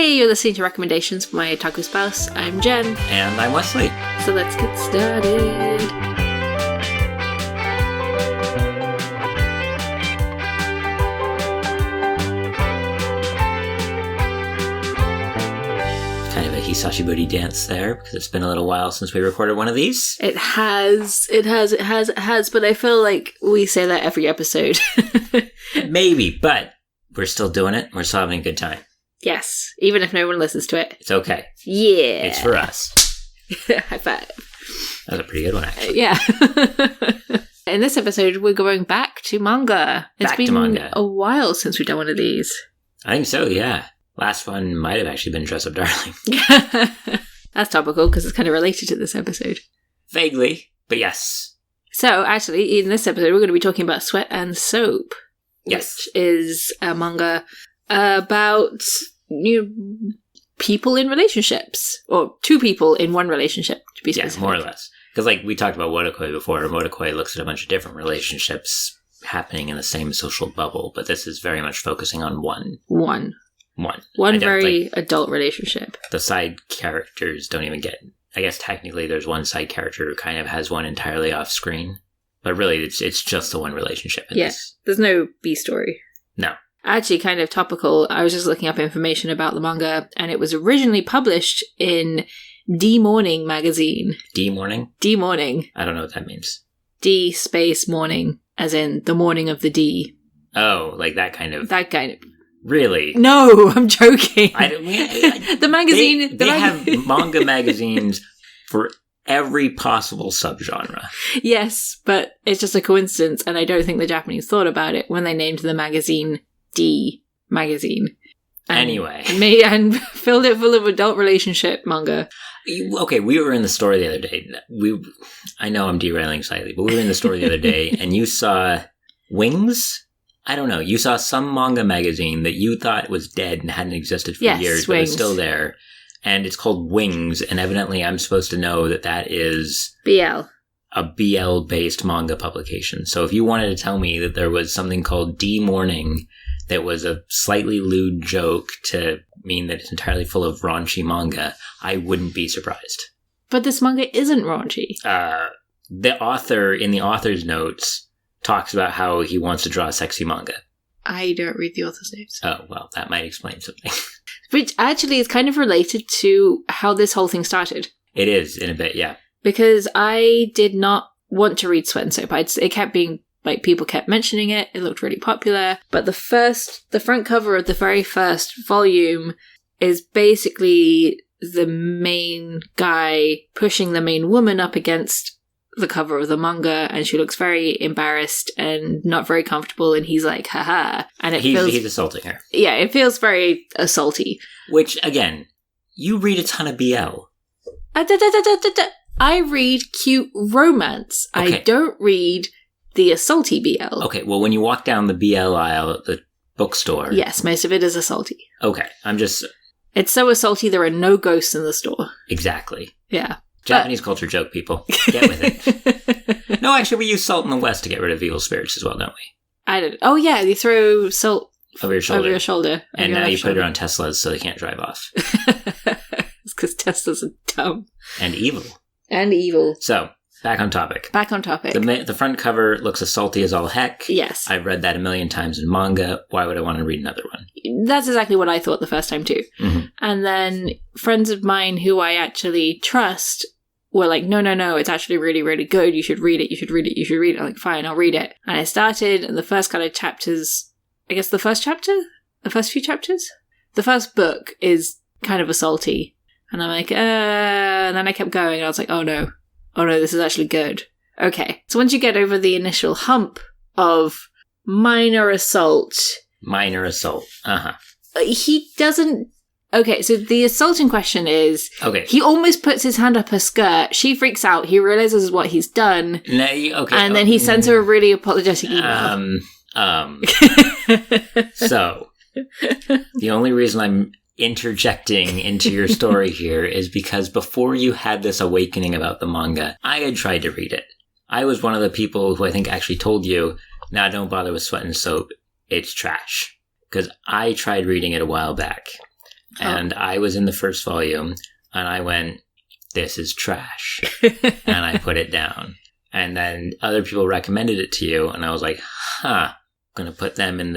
Hey, you're listening to Recommendations for My Otaku Spouse. I'm Jen. And I'm Wesley. So let's get started. Kind of a Hisashi booty dance there, because it's been a little while since we recorded one of these. It has, but I feel like we say that every episode. Maybe, but we're still doing it. We're still having a good time. Yes, even if no one listens to it. It's okay. Yeah. It's for us. High five. That was a pretty good one, actually. Yeah. In this episode, we're going back to manga. It's been a while since we've done one of these. I think so, yeah. Last one might have actually been Dress Up Darling. That's topical, because it's kind of related to this episode. Vaguely, but yes. So, actually, in this episode, we're going to be talking about Sweat and Soap. Yes. Which is a manga about people in relationships, or two people in one relationship, to be specific. Yeah, more or less. Because, like, we talked about Wotakoi before. Wotakoi looks at a bunch of different relationships happening in the same social bubble, but this is very much focusing on one. One very adult relationship. The side characters don't even get... I guess technically there's one side character who kind of has one entirely off screen, but really it's just the one relationship in this. There's no B story. No. Actually, kind of topical, I was just looking up information about the manga, and it was originally published in D Morning magazine. D Morning? D Morning. I don't know what that means. D space morning, as in the morning of the D. Oh, like that kind of... That kind of... Really? No, I'm joking. The magazine... They have manga magazines for every possible subgenre. Yes, but it's just a coincidence, and I don't think the Japanese thought about it when they named the magazine D Magazine. Anyway. And filled it full of adult relationship manga. Okay, we were in the store the other day. I know I'm derailing slightly, but we were in the store the other day, and you saw Wings? I don't know. You saw some manga magazine that you thought was dead and hadn't existed for years, but was still there. And it's called Wings, and evidently I'm supposed to know that is... BL. A BL-based manga publication. So if you wanted to tell me that there was something called D Morning that was a slightly lewd joke to mean that it's entirely full of raunchy manga, I wouldn't be surprised. But this manga isn't raunchy. The author, in the author's notes, talks about how he wants to draw a sexy manga. I don't read the author's notes. Oh, well, that might explain something. Which actually is kind of related to how this whole thing started. It is, in a bit, yeah. Because I did not want to read Sweat and Soap. It kept being, like, people kept mentioning it. It looked really popular. But the front cover of the very first volume is basically the main guy pushing the main woman up against the cover of the manga, and she looks very embarrassed and not very comfortable, and he's like, haha. And he's assaulting her. Yeah, it feels very assaulty. Which, again, you read a ton of BL. I read cute romance. Okay. I don't read the assaulty BL. Okay, well, when you walk down the BL aisle at the bookstore... Yes, most of it is assaulty. Okay, It's so assaulty there are no ghosts in the store. Exactly. Yeah. Japanese culture joke, people. Get with it. No, actually, we use salt in the West to get rid of evil spirits as well, don't we? I don't... Oh, yeah, you throw salt over your shoulder. And now you put it on Teslas so they can't drive off. It's because Teslas are dumb. And evil. So, back on topic. The front cover looks assaulty as all heck. Yes. I've read that a million times in manga. Why would I want to read another one? That's exactly what I thought the first time too. Mm-hmm. And then friends of mine who I actually trust were like, no, it's actually really, really good. You should read it. I'm like, fine, I'll read it. And I started, and the first kind of chapters, I guess the first few chapters? The first book is kind of assaulty. And I'm like, and then I kept going, and I was like, oh no, this is actually good. Okay, so once you get over the initial hump of minor assault... Uh-huh. He doesn't... Okay, so the assault in question is... Okay. He almost puts his hand up her skirt, she freaks out, he realizes what he's done, and then he sends her a really apologetic email. So, the only reason I'm interjecting into your story here is because before you had this awakening about the manga, I had tried to read it. I was one of the people who I think actually told you, nah, don't bother with Sweat and Soap, it's trash. Because I tried reading it a while back. And I was in the first volume, and I went, this is trash. And I put it down. And then other people recommended it to you, and I was like, I'm going to put them in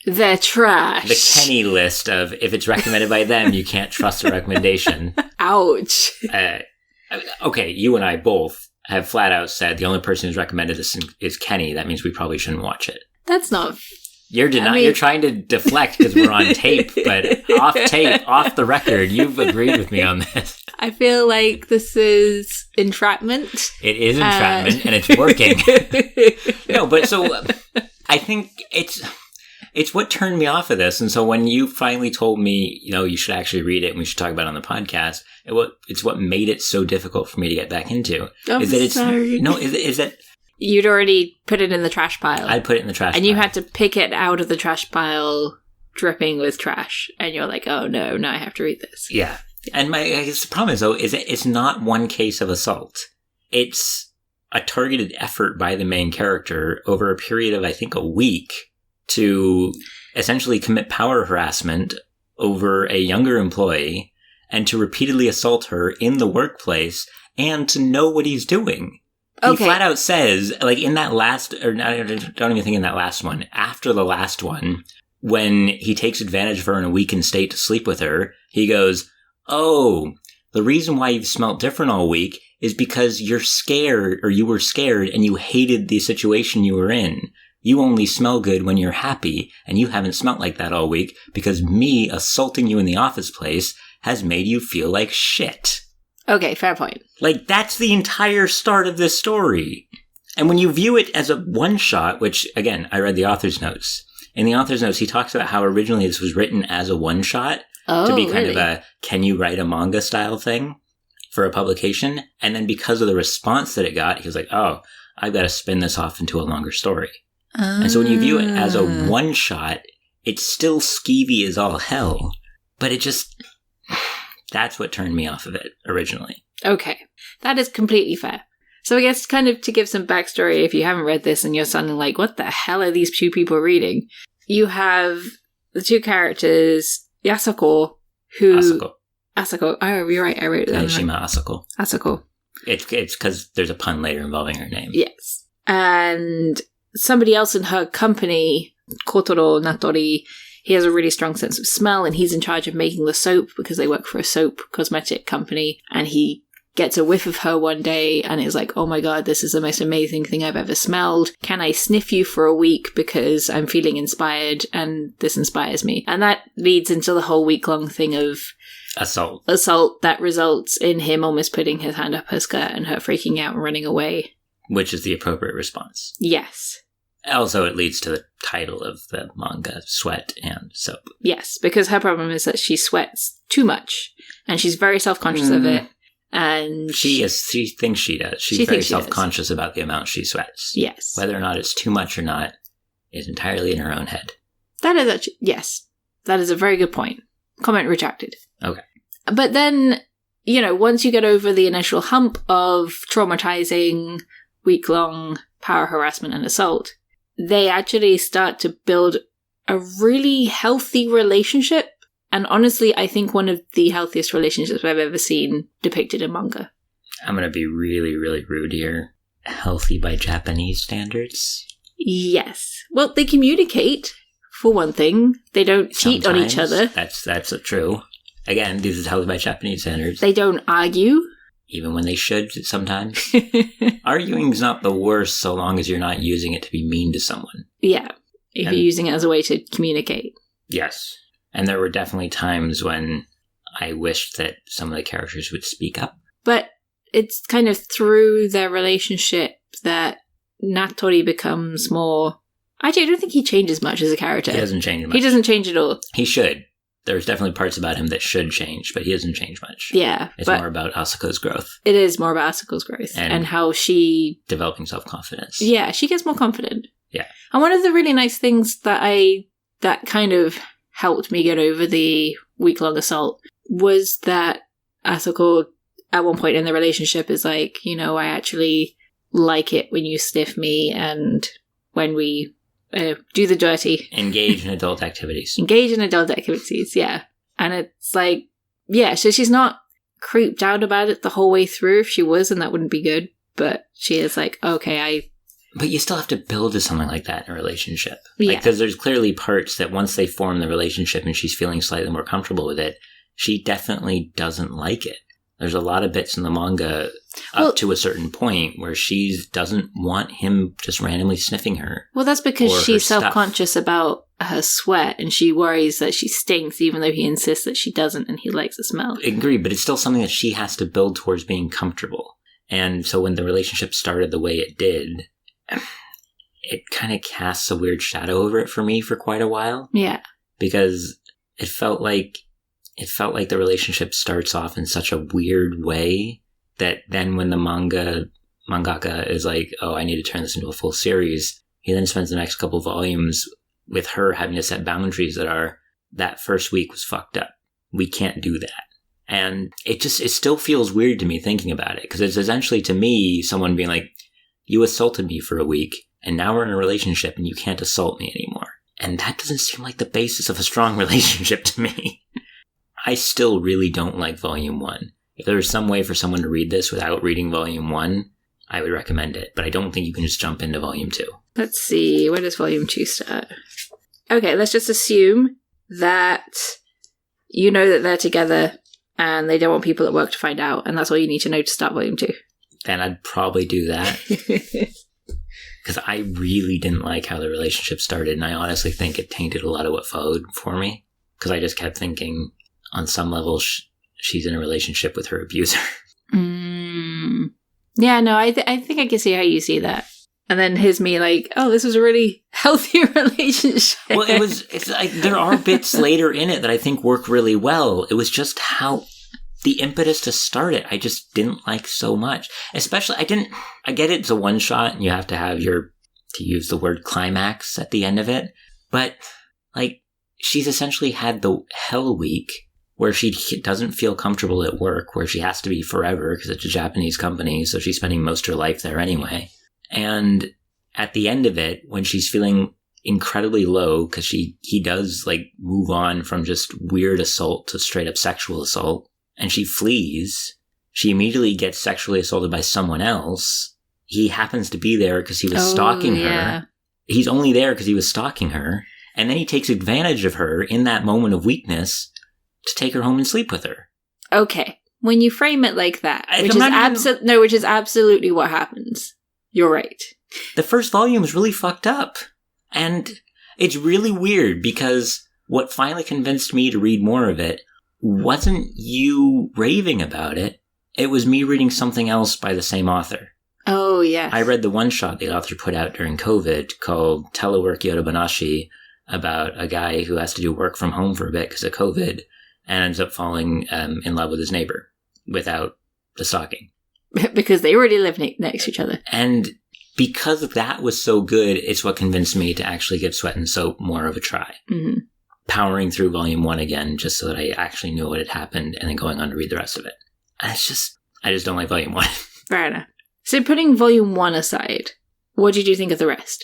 they're trash. The Kenny list of, if it's recommended by them, you can't trust a recommendation. Ouch. Okay, you and I both have flat out said the only person who's recommended this is Kenny. That means we probably shouldn't watch it. That's not... You're you're trying to deflect because we're on tape, but off the record, you've agreed with me on this. I feel like this is entrapment. It is entrapment, and it's working. No, but so I think it's what turned me off of this. And so when you finally told me, you should actually read it and we should talk about it on the podcast, it's what made it so difficult for me to get back into. Sorry. Is that you'd already put it in the trash pile. I'd put it in the trash pile. And you had to pick it out of the trash pile dripping with trash. And you're like, oh no, now I have to read this. Yeah. And I guess the problem is, though, is it's not one case of assault. It's a targeted effort by the main character over a period of, I think, a week to essentially commit power harassment over a younger employee and to repeatedly assault her in the workplace and to know what he's doing. He flat out says, like in that last, or I don't even think in that last one, after the last one, when he takes advantage of her in a weakened state to sleep with her, he goes, oh, the reason why you've smelt different all week is because you're scared, or you were scared and you hated the situation you were in. You only smell good when you're happy, and you haven't smelt like that all week because me assaulting you in the office place has made you feel like shit. Okay, fair point. Like, that's the entire start of this story. And when you view it as a one-shot, which, again, I read the author's notes. In the author's notes, he talks about how originally this was written as a one-shot to be kind of a, can you write a manga style thing for a publication? And then because of the response that it got, he was like, oh, I've got to spin this off into a longer story. And so when you view it as a one-shot, it's still skeevy as all hell, but it just... That's what turned me off of it originally. Okay. That is completely fair. So I guess kind of to give some backstory, if you haven't read this and you're sounding like, what the hell are these two people reading? You have the two characters, Yasuko, who... Asako. Oh, you're right. I wrote it down. Shima Asako. Asako. It's because there's a pun later involving her name. Yes. And somebody else in her company, Kotoro Natori, he has a really strong sense of smell, and he's in charge of making the soap because they work for a soap cosmetic company. And he gets a whiff of her one day and is like, oh my god, this is the most amazing thing I've ever smelled. Can I sniff you for a week because I'm feeling inspired and this inspires me? And that leads into the whole week-long thing of assault that results in him almost putting his hand up her skirt and her freaking out and running away. Which is the appropriate response. Yes. Also, it leads to the title of the manga, Sweat and Soap. Yes, because her problem is that she sweats too much, and she's very self-conscious of it. And she thinks she does. She's very self-conscious about the amount she sweats. Yes. Whether or not it's too much or not is entirely in her own head. That is actually, yes. That is a very good point. Comment retracted. Okay. But then, once you get over the initial hump of traumatizing, week-long power harassment and assault, they actually start to build a really healthy relationship. And honestly, I think one of the healthiest relationships I've ever seen depicted in manga. I'm going to be really, really rude here. Healthy by Japanese standards? Yes. Well, they communicate, for one thing. They don't cheat on each other. That's true. Again, this is healthy by Japanese standards. They don't argue. Even when they should, sometimes. Arguing's not the worst so long as you're not using it to be mean to someone. Yeah. If you're using it as a way to communicate. Yes. And there were definitely times when I wished that some of the characters would speak up. But it's kind of through their relationship that Natori becomes more... Actually, I don't think he changes much as a character. He doesn't change much. He doesn't change at all. He should. There's definitely parts about him that should change, but he doesn't change much. Yeah. It's more about Asako's growth. It is more about Asako's growth. And how she... developing self-confidence. Yeah, she gets more confident. Yeah. And one of the really nice things that kind of helped me get over the week-long assault was that Asako, at one point in the relationship, is like, I actually like it when you sniff me and when we... do the dirty. Engage in adult activities. Engage in adult activities, yeah. And it's like, yeah, so she's not creeped out about it the whole way through. If she was, then that wouldn't be good. But she is like, okay, But you still have to build to something like that in a relationship. Yeah. Because there's clearly parts that once they form the relationship and she's feeling slightly more comfortable with it, she definitely doesn't like it. There's a lot of bits in the manga up to a certain point where she doesn't want him just randomly sniffing her. Well, that's because or she's her self-conscious about her sweat, and she worries that she stinks, even though he insists that she doesn't, and he likes the smell. I agree, but it's still something that she has to build towards being comfortable. And so when the relationship started the way it did, it kind of casts a weird shadow over it for me for quite a while. Yeah. Because it felt like the relationship starts off in such a weird way that then when the mangaka is like, oh, I need to turn this into a full series, he then spends the next couple volumes with her having to set boundaries that first week was fucked up. We can't do that. And it still feels weird to me thinking about it, because it's essentially to me someone being like, you assaulted me for a week and now we're in a relationship and you can't assault me anymore. And that doesn't seem like the basis of a strong relationship to me. I still really don't like Volume 1. If there was some way for someone to read this without reading Volume 1, I would recommend it. But I don't think you can just jump into Volume 2. Let's see. Where does Volume 2 start? Okay, let's just assume that you know that they're together and they don't want people at work to find out, and that's all you need to know to start Volume 2. Then I'd probably do that. Because I really didn't like how the relationship started, and I honestly think it tainted a lot of what followed for me. Because I just kept thinking, on some level, she's in a relationship with her abuser. Yeah, no, I think I can see how you see that. And then here's me like, oh, this was a really healthy relationship. Well, it's like, there are bits later in it that I think work really well. It was just how the impetus to start it, I just didn't like so much. Especially, I get it's a one shot and you have to have to use the word climax at the end of it. But, like, she's essentially had the hell week where she doesn't feel comfortable at work, where she has to be forever because it's a Japanese company, so she's spending most of her life there anyway. And at the end of it, when she's feeling incredibly low, because he does, like, move on from just weird assault to straight up sexual assault, and she flees, she immediately gets sexually assaulted by someone else. He happens to be there because he was stalking her. He's only there because he was stalking her. And then he takes advantage of her in that moment of weakness to take her home and sleep with her. Okay. When you frame it like that, which is absolutely what happens. You're right. The first volume is really fucked up. And it's really weird because what finally convinced me to read more of it wasn't you raving about it. It was me reading something else by the same author. Oh, yes. I read the one shot the author put out during COVID called Telework Yorobanashi, about a guy who has to do work from home for a bit because of COVID and ends up falling in love with his neighbor without the stalking. Because they already live next to each other. And because that was so good, it's what convinced me to actually give Sweat and Soap more of a try. Mm-hmm. Powering through Volume 1 again just so that I actually knew what had happened and then going on to read the rest of it. And I just don't like Volume 1. Fair enough. So putting Volume 1 aside, what did you think of the rest?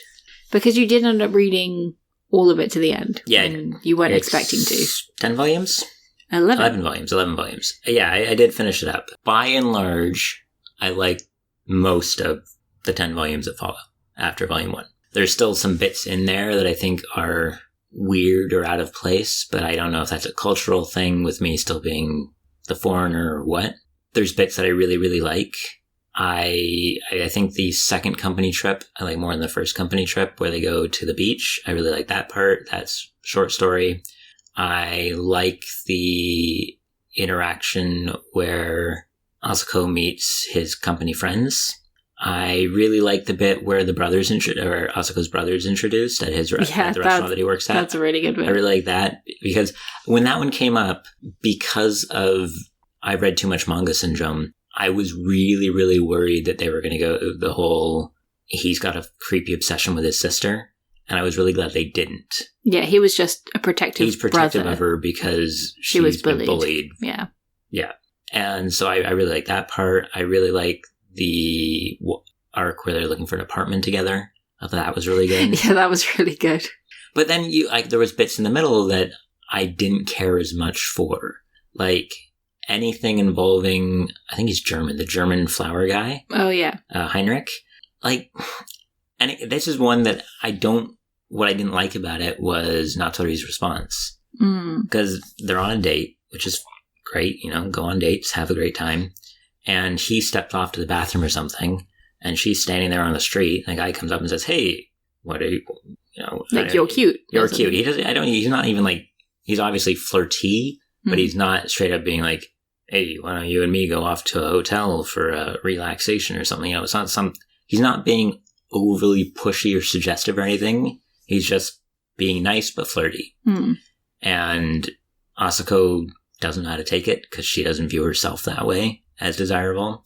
Because you did end up reading all of it to the end. Yeah. And you weren't expecting to. 10 volumes? 11 volumes. Yeah, I did finish it up. By and large, I like most of the 10 volumes that follow after Volume 1. There's still some bits in there that I think are weird or out of place, but I don't know if that's a cultural thing with me still being the foreigner or what. There's bits that I really, really like. I think the second company trip, I like more than the first company trip where they go to the beach. I really like that part. That's short story. I like the interaction where Asuko meets his company friends. I really like the bit where Asuko's brother's introduced at his at the restaurant that he works at. That's a really good bit. I really like that because when that one came up, because of I read too much manga syndrome, I was really, really worried that they were going to go the whole, he's got a creepy obsession with his sister. And I was really glad they didn't. Yeah, he was just a protective He's protective brother. of her because she was been bullied. Yeah. Yeah. And so I really like that part. I really like the arc where they're looking for an apartment together. I thought that was really good. Yeah, that was really good. But then there was bits in the middle that I didn't care as much for. Like, anything involving, I think he's German, the German flower guy. Oh, yeah. Heinrich. Like, and this is one that what I didn't like about it was Natori's response. Because they're on a date, which is great, go on dates, have a great time. And he stepped off to the bathroom or something, and she's standing there on the street, and the guy comes up and says, hey, what are you, like, you're cute. You're cute. He's not even like, he's obviously flirty, but he's not straight up being like, hey, why don't you and me go off to a hotel for a relaxation or something? It's not he's not being overly pushy or suggestive or anything. He's just being nice but flirty. And Asako doesn't know how to take it because she doesn't view herself that way as desirable.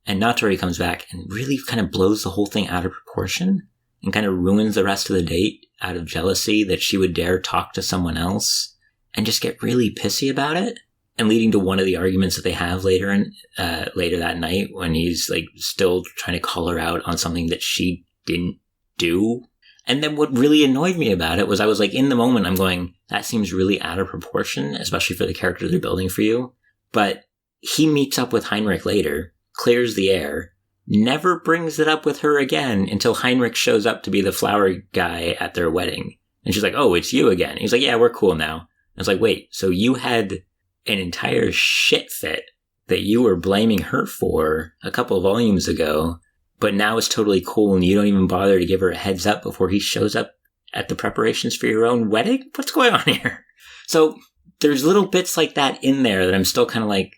And Natori comes back and really kind of blows the whole thing out of proportion and kind of ruins the rest of the date out of jealousy that she would dare talk to someone else and just get really pissy about it. And leading to one of the arguments that they have later that night when he's like still trying to call her out on something that she didn't do. And then what really annoyed me about it was I was like, in the moment, I'm going, that seems really out of proportion, especially for the character they're building for you. But he meets up with Heinrich later, clears the air, never brings it up with her again until Heinrich shows up to be the flower guy at their wedding. And she's like, oh, it's you again. He's like, yeah, we're cool now. And it's like, wait, so you had an entire shit fit that you were blaming her for a couple of volumes ago, but now it's totally cool and you don't even bother to give her a heads up before he shows up at the preparations for your own wedding? What's going on here? So there's little bits like that in there that I'm still kind of like,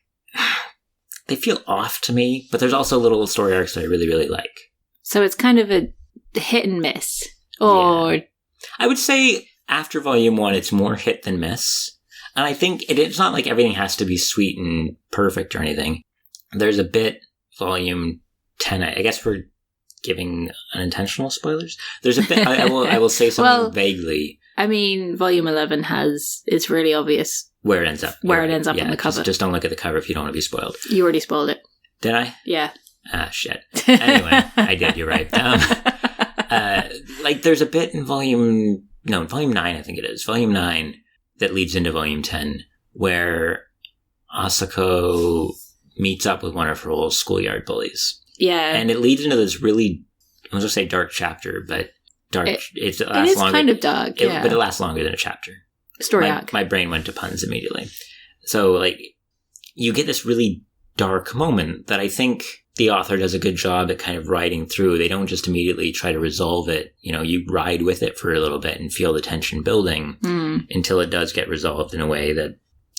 they feel off to me, but there's also little story arcs that I really, really like. So it's kind of a hit and miss. Or yeah. I would say after volume 1, it's more hit than miss. And I think it's not like everything has to be sweet and perfect or anything. There's a bit, volume 10, I guess we're giving unintentional spoilers. There's a bit, I will say something vaguely. I mean, volume 11 it's really obvious. Where it ends up. It ends up on the cover. Just don't look at the cover if you don't want to be spoiled. You already spoiled it. Did I? Yeah. Ah, shit. Anyway, I did, you're right. Like there's a bit in volume 9, I think it is. Volume 9 that leads into volume 10 where Asako meets up with one of her old schoolyard bullies. Yeah. And it leads into this really, I was going to say dark chapter, but dark. It is kind of dark, yeah. But it lasts longer than a chapter. Story arc. My brain went to puns immediately. So, like, you get this really dark moment that I think the author does a good job at kind of riding through. They don't just immediately try to resolve it. You ride with it for a little bit and feel the tension building until it does get resolved in a way that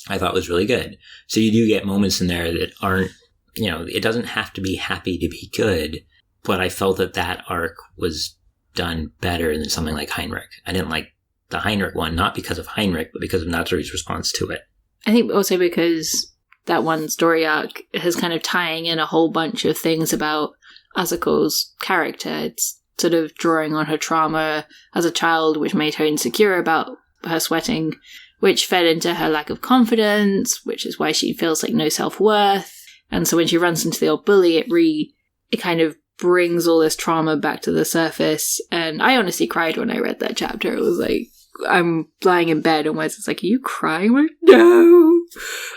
I thought was really good. So you do get moments in there that aren't, it doesn't have to be happy to be good, but I felt that arc was done better than something like Heinrich. I didn't like the Heinrich one, not because of Heinrich, but because of Natori's response to it. I think also because that one story arc is kind of tying in a whole bunch of things about Asako's character. It's sort of drawing on her trauma as a child, which made her insecure about her sweating, which fed into her lack of confidence, which is why she feels like no self-worth. And so when she runs into the old bully, it kind of brings all this trauma back to the surface. And I honestly cried when I read that chapter. It was like, I'm lying in bed and Wes is like, are you crying? I'm like, no,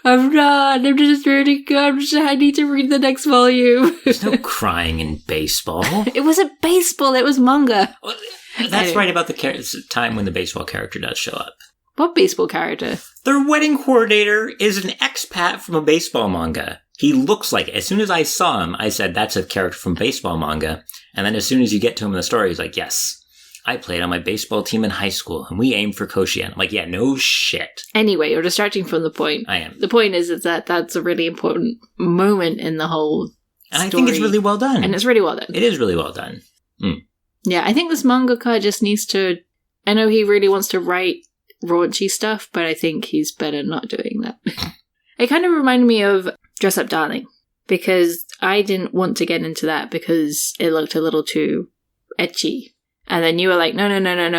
I'm not. I'm just really good. I need to read the next volume. There's no crying in baseball. It wasn't baseball. It was manga. Well, that's right about the time when the baseball character does show up. What baseball character? Their wedding coordinator is an expat from a baseball manga. He looks like it. As soon as I saw him, I said, that's a character from baseball manga. And then as soon as you get to him in the story, he's like, yes, I played on my baseball team in high school, and we aimed for Koshien. I'm like, yeah, no shit. Anyway, you're distracting from the point. I am. The point is that that's a really important moment in the whole story. And I think it's really well done. And it's really well done. It is really well done. Yeah, I think this mangaka just needs to... I know he really wants to write raunchy stuff, but I think he's better not doing that. It kind of reminded me of Dress Up Darling, because I didn't want to get into that because it looked a little too ecchi. And then you were like, no,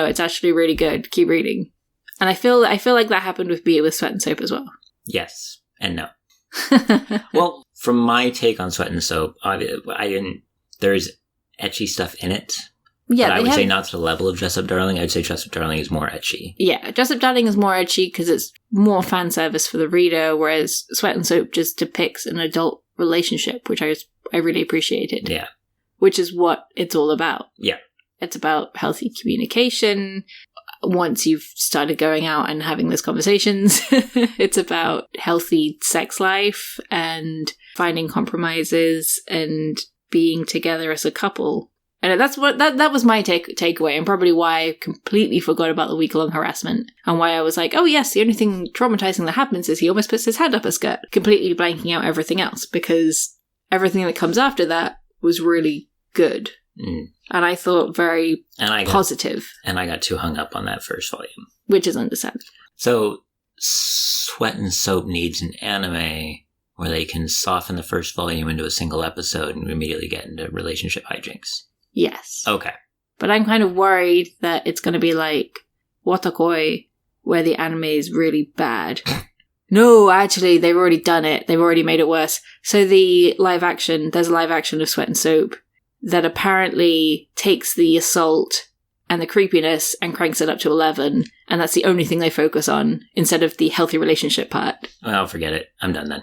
it's actually really good. Keep reading. And I feel like that happened with me with Sweat and Soap as well. Yes, and no. Well, from my take on Sweat and Soap, there's ecchi stuff in it, Yeah, but I would say not to the level of Dress Up Darling. I would say Dress Up Darling is more ecchi. Yeah, Dress Up Darling is more ecchi because it's more fan service for the reader, whereas Sweat and Soap just depicts an adult relationship, which I really appreciated. Yeah. Which is what it's all about. Yeah. It's about healthy communication. Once you've started going out and having those conversations, it's about healthy sex life and finding compromises and being together as a couple. And that's what that was my takeaway, and probably why I completely forgot about the week-long harassment, and why I was like, oh yes, the only thing traumatizing that happens is he almost puts his hand up a skirt, completely blanking out everything else, because everything that comes after that was really good. And I thought very positive. And I got too hung up on that first volume. Which is understandable. So, Sweat and Soap needs an anime where they can soften the first volume into a single episode and immediately get into relationship hijinks. Yes. Okay. But I'm kind of worried that it's going to be like Watakoi, where the anime is really bad. No, actually, they've already done it. They've already made it worse. So there's a live action of Sweat and Soap that apparently takes the assault and the creepiness and cranks it up to 11, and that's the only thing they focus on, instead of the healthy relationship part. Well, forget it. I'm done then.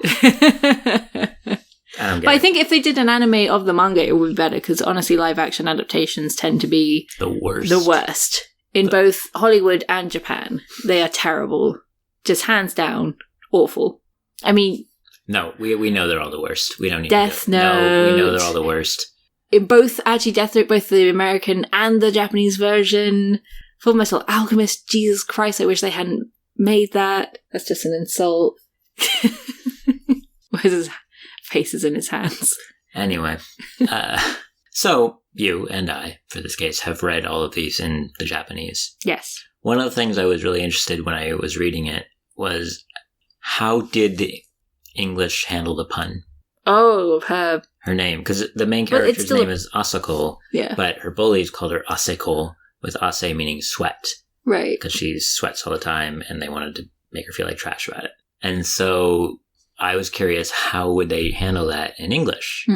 I think if they did an anime of the manga, it would be better, because honestly, live-action adaptations tend to be the worst. In both Hollywood and Japan. They are terrible. Just hands down, awful. I mean... No, we know they're all the worst. We don't need Death Note. No, we know they're all the worst. In both, actually, Death Note, both the American and the Japanese version. Fullmetal Alchemist, Jesus Christ, I wish they hadn't made that. That's just an insult. Where's his faces in his hands? Anyway, so you and I, for this case, have read all of these in the Japanese. Yes. One of the things I was really interested when I was reading it was, how did the English handle the pun? Oh, her name, because the main character's name is Asako, but her bullies called her Aseko, with ase meaning sweat. Right. Because she sweats all the time, and they wanted to make her feel like trash about it. And so I was curious, how would they handle that in English?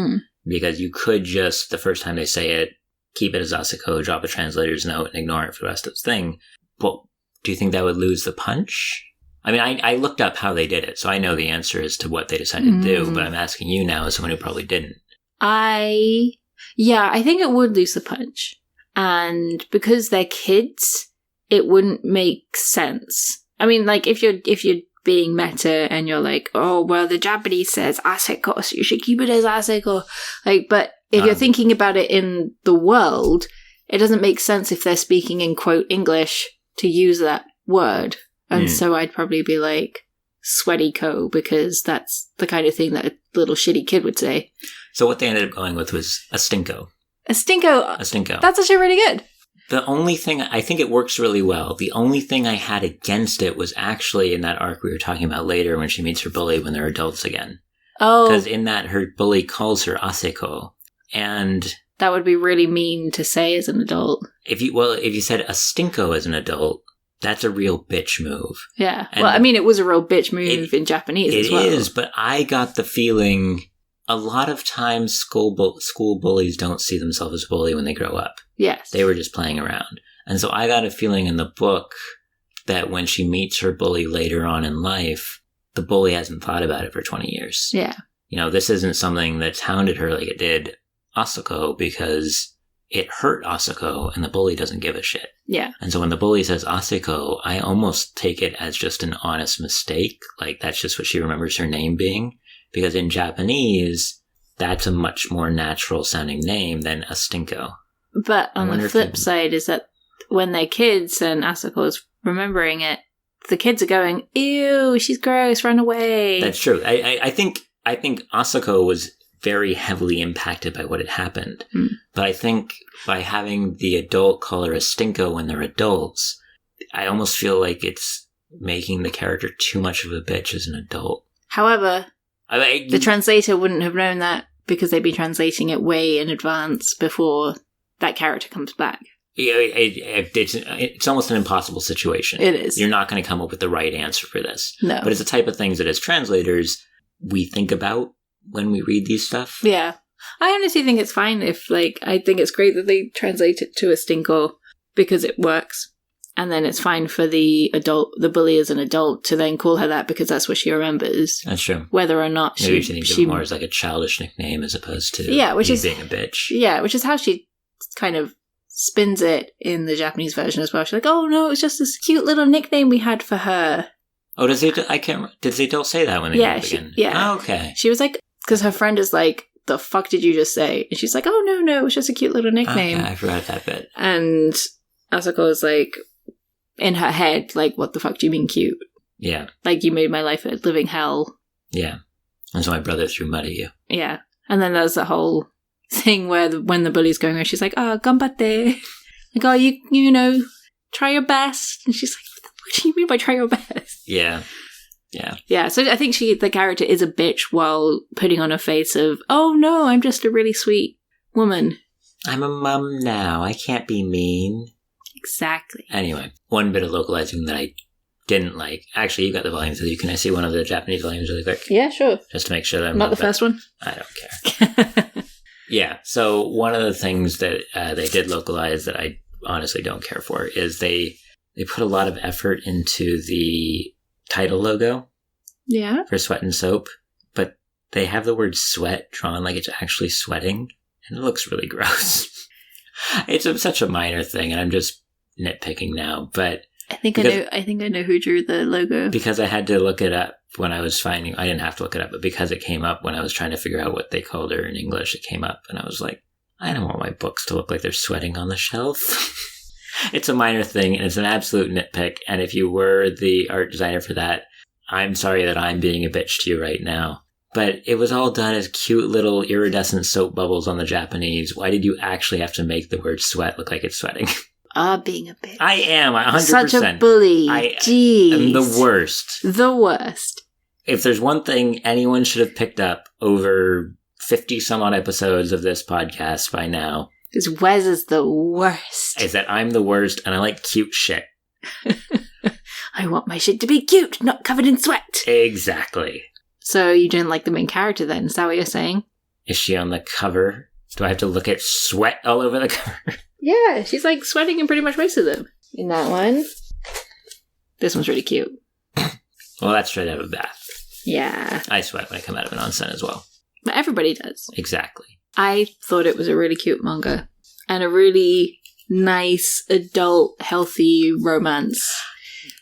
Because you could just, the first time they say it, keep it as Asako, drop a translator's note, and ignore it for the rest of the thing. But do you think that would lose the punch? I mean, I looked up how they did it, so I know the answer as to what they decided to do, but I'm asking you now as someone who probably didn't. I think it would lose the punch. And because they're kids, it wouldn't make sense. I mean, like, if you're being meta and you're like, oh, well, the Japanese says aseko, so you should keep it as aseko. Like, but if you're thinking about it in the world, it doesn't make sense if they're speaking in, quote, English to use that word. And so I'd probably be like, sweaty co, because that's the kind of thing that a little shitty kid would say. So what they ended up going with was a stinko. A stinko. That's actually really good. The only thing, I think it works really well. The only thing I had against it was actually in that arc we were talking about later when she meets her bully when they're adults again. Oh. Because in that, her bully calls her aseko. And that would be really mean to say as an adult. If you said a stinko as an adult, that's a real bitch move. Yeah. And well, I mean, it was a real bitch move in Japanese as well. It is, but I got the feeling a lot of times school bullies don't see themselves as a bully when they grow up. Yes. They were just playing around. And so I got a feeling in the book that when she meets her bully later on in life, the bully hasn't thought about it for 20 years. Yeah. You know, this isn't something that's hounded her like it did Asako, because it hurt Asako and the bully doesn't give a shit. Yeah. And so when the bully says Asako, I almost take it as just an honest mistake. Like, that's just what she remembers her name being. Because in Japanese, that's a much more natural sounding name than a stinko. But on the flip side is that when they're kids and Asako's remembering it, the kids are going, ew, she's gross, run away. That's true. I think Asako was very heavily impacted by what had happened. But I think by having the adult call her a stinko when they're adults, I almost feel like it's making the character too much of a bitch as an adult. However, the translator wouldn't have known that because they'd be translating it way in advance before that character comes back. Yeah, it's almost an impossible situation. It is. You're not going to come up with the right answer for this. No. But it's the type of things that as translators, we think about when we read these stuff. Yeah. I honestly think it's fine if, like, I think it's great that they translate it to a stinko because it works. And then it's fine for the bully as an adult to then call her that because that's what she remembers. That's true. Whether or not maybe she thinks of it more as like a childish nickname as opposed to being a bitch. Yeah, which is how she kind of spins it in the Japanese version as well. She's like, oh no, it's just this cute little nickname we had for her. Oh, did they don't say that when they meet again? Yeah. Oh, okay. She was like, because her friend is like, the fuck did you just say? And she's like, oh no, it's just a cute little nickname. Okay, I forgot that bit. And Asako is like, in her head, like, what the fuck do you mean cute? Yeah. Like, you made my life a living hell. Yeah. And so my brother threw mud at you. Yeah. And then there's the whole thing where when the bully's going around, she's like, oh, ganbatte. Like, oh, you know, try your best. And she's like, what do you mean by try your best? Yeah. Yeah. Yeah, so I think the character is a bitch while putting on a face of, oh no, I'm just a really sweet woman. I'm a mum now. I can't be mean. Exactly. Anyway, one bit of localizing that I didn't like. Actually, you got the volumes. Can I see one of the Japanese volumes really quick? Yeah, sure. Just to make sure that I'm not the first one? I don't care. Yeah, so one of the things that they did localize that I honestly don't care for is they put a lot of effort into the title logo. Yeah. For Sweat and Soap, but they have the word sweat drawn like it's actually sweating, and it looks really gross. It's such a minor thing, and I'm just nitpicking now, but I think I know who drew the logo. Because I had to look it up when I was finding, I didn't have to look it up, but because it came up when I was trying to figure out what they called her in English, it came up, and I was like, I don't want my books to look like they're sweating on the shelf. It's a minor thing, and it's an absolute nitpick, and if you were the art designer for that, I'm sorry that I'm being a bitch to you right now. But it was all done as cute little iridescent soap bubbles on the Japanese. Why did you actually have to make the word sweat look like it's sweating? Being a bitch. I am, 100%. Such a bully. Jeez. I'm the worst. The worst. If there's one thing anyone should have picked up over 50 some odd episodes of this podcast by now, because Wes is the worst. Is that I'm the worst and I like cute shit. I want my shit to be cute, not covered in sweat. Exactly. So you didn't like the main character then? Is that what you're saying? Is she on the cover? Do I have to look at sweat all over the cover? Yeah, she's like sweating in pretty much most of them. In that one. This one's really cute. Well, that's straight out of a bath. Yeah. I sweat when I come out of an onsen as well. But everybody does. Exactly. I thought it was a really cute manga. And a really nice, adult, healthy romance.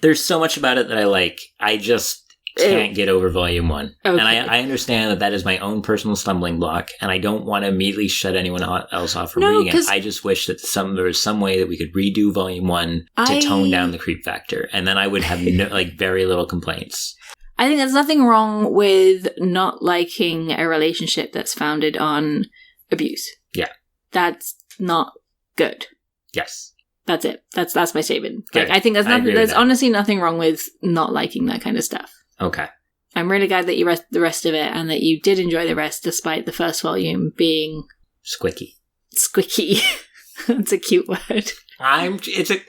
There's so much about it that I like. I just can't get over volume 1. Okay. And I understand that is my own personal stumbling block, and I don't want to immediately shut anyone else off from reading it. I just wish that there was some way that we could redo volume 1 to tone down the creep factor, and then I would have very little complaints. I think there's nothing wrong with not liking a relationship that's founded on abuse. Yeah. That's not good. Yes. That's it. That's my statement. Like, I think there's honestly nothing wrong with not liking that kind of stuff. Okay. I'm really glad that you read the rest of it and that you did enjoy the rest despite the first volume being... Squicky. That's a cute word. It's a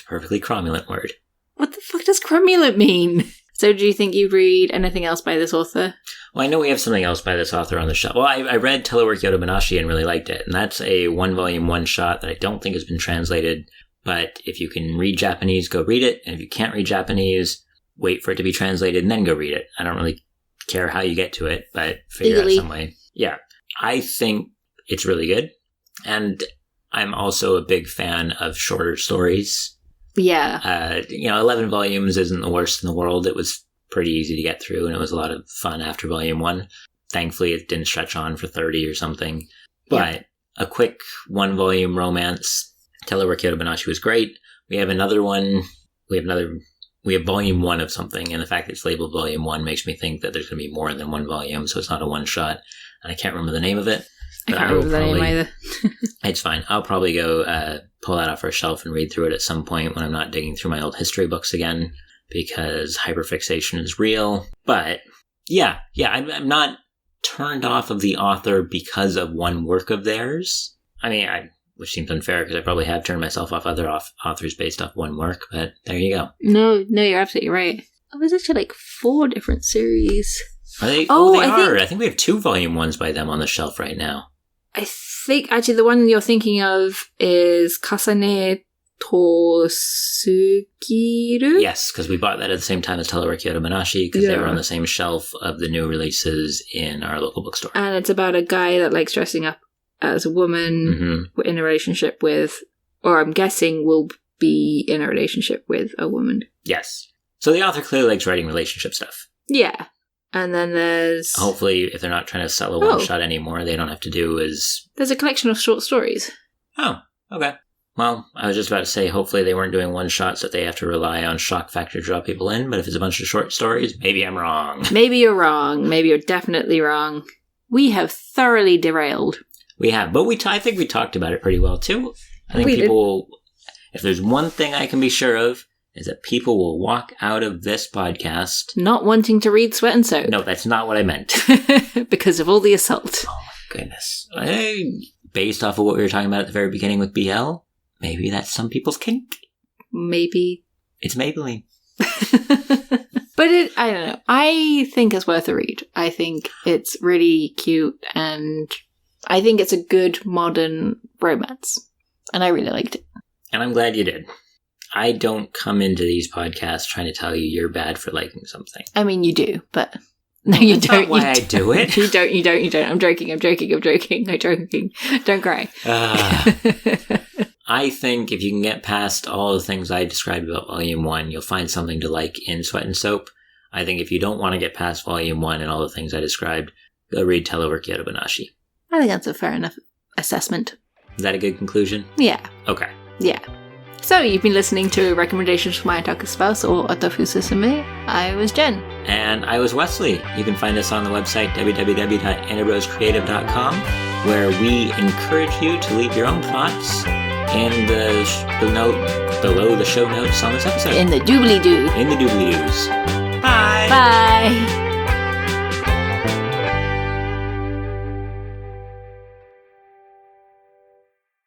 perfectly cromulent word. What the fuck does cromulent mean? So do you think you'd read anything else by this author? Well, I know we have something else by this author on the shelf. Well, I read Telework Yodomanashi and really liked it. And that's a 1-volume, one-shot that I don't think has been translated. But if you can read Japanese, go read it. And if you can't read Japanese, wait for it to be translated and then go read it. I don't really care how you get to it, but figure out some way. Yeah. I think it's really good. And I'm also a big fan of shorter stories. Yeah. 11 volumes isn't the worst in the world. It was pretty easy to get through, and it was a lot of fun after volume 1. Thankfully, it didn't stretch on for 30 or something. But a quick 1-volume romance, Telework Yodomanashi was great. We have another one. We have volume 1 of something, and the fact that it's labeled volume 1 makes me think that there's going to be more than 1 volume, so it's not a one-shot. And I can't remember the name of it. I can't remember the name either. It's fine. I'll probably go pull that off our shelf and read through it at some point when I'm not digging through my old history books again, because hyperfixation is real. But yeah, I'm not turned off of the author because of one work of theirs. I mean, which seems unfair because I probably have turned myself off other authors based off one work, but there you go. No, you're absolutely right. Oh, there's actually 4 different series. Are they? Oh, they are. I think we have 2 volume 1s by them on the shelf right now. I think, actually, the one you're thinking of is Kasane to Sugiru? Yes, because we bought that at the same time as Telework Yodomanashi, because they were on the same shelf of the new releases in our local bookstore. And it's about a guy that likes dressing up as a woman in a relationship with, or I'm guessing will be in a relationship with a woman. Yes. So the author clearly likes writing relationship stuff. Yeah. And then there's... Hopefully, if they're not trying to sell a one-shot anymore, they don't have to do is... There's a collection of short stories. Oh, okay. Well, I was just about to say, hopefully they weren't doing one-shots that they have to rely on shock factor to draw people in, but if it's a bunch of short stories, maybe I'm wrong. Maybe you're wrong. Maybe you're definitely wrong. We have thoroughly derailed. We have, but I think we talked about it pretty well, too. I think people... If there's one thing I can be sure of, is that people will walk out of this podcast... Not wanting to read Sweat and Soap. No, that's not what I meant. Because of all the assult. Oh my goodness. Based off of what we were talking about at the very beginning with BL, maybe that's some people's kink. Maybe. It's Maybelline. But I don't know. I think it's worth a read. I think it's really cute, and I think it's a good modern romance. And I really liked it. And I'm glad you did. I don't come into these podcasts trying to tell you you're bad for liking something. I mean, you do, but... No, you That's don't. Not why I do it. You don't. I'm joking. Don't cry. I think if you can get past all the things I described about Volume 1, you'll find something to like in Sweat and Soap. I think if you don't want to get past Volume 1 and all the things I described, go read Telework Yodomanashi. I think that's a fair enough assessment. Is that a good conclusion? Yeah. Okay. Yeah. So, you've been listening to Recommendations for My Otaku Spouse, or Otafu Susume. I was Jen. And I was Wesley. You can find us on the website www.annabrosecreative.com, where we encourage you to leave your own thoughts in the note below the show notes on this episode. In the doobly-doo. In the doobly-doos. Bye! Bye!